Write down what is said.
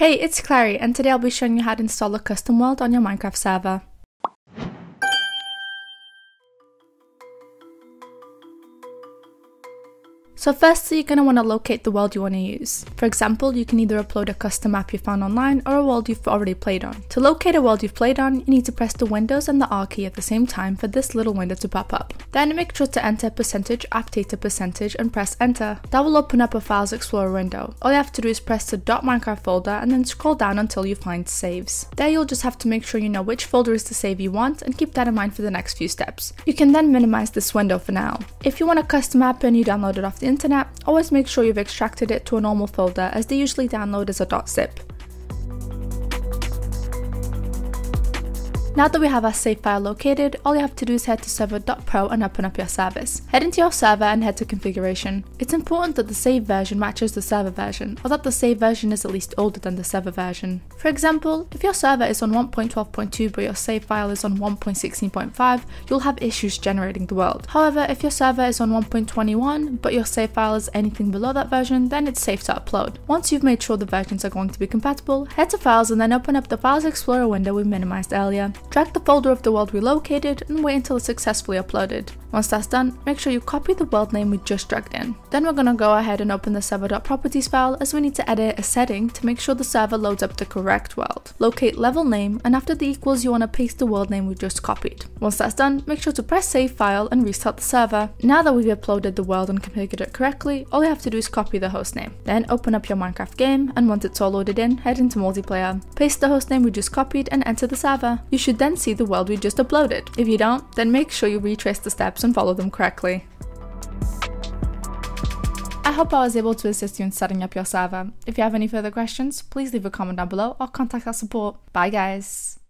Hey, it's Clary, and today I'll be showing you how to install a custom world on your Minecraft server. So firstly, you're going to want to locate the world you want to use. For example, you can either upload a custom map you found online or a world you've already played on. To locate a world you've played on, you need to press the Windows and the R key at the same time for this little window to pop up. Then make sure to enter %appdata% and press enter. That will open up a Files Explorer window. All you have to do is press the .minecraft folder and then scroll down until you find saves. There you'll just have to make sure you know which folder is the save you want and keep that in mind for the next few steps. You can then minimize this window for now. If you want a custom map and you download it off the internet, always make sure you've extracted it to a normal folder as they usually download as a .zip. Now that we have our save file located, all you have to do is head to Server.pro and open up your service. Head into your server and head to configuration. It's important that the save version matches the server version, or that the save version is at least older than the server version. For example, if your server is on 1.12.2 but your save file is on 1.16.5, you'll have issues generating the world. However, if your server is on 1.21 but your save file is anything below that version, then it's safe to upload. Once you've made sure the versions are going to be compatible, head to Files and then open up the Files Explorer window we minimized earlier. Drag the folder of the world we located and wait until it's successfully uploaded. Once that's done, make sure you copy the world name we just dragged in. Then we're going to go ahead and open the server.properties file as we need to edit a setting to make sure the server loads up the correct world. Locate level name, and after the equals you want to paste the world name we just copied. Once that's done, make sure to press save file and restart the server. Now that we've uploaded the world and configured it correctly, all you have to do is copy the hostname. Then open up your Minecraft game, and once it's all loaded in, head into multiplayer. Paste the hostname we just copied and enter the server. You should then see the world we just uploaded. If you don't, then make sure you retrace the steps and follow them correctly. I hope I was able to assist you in setting up your server. If you have any further questions, please leave a comment down below or contact our support. Bye guys!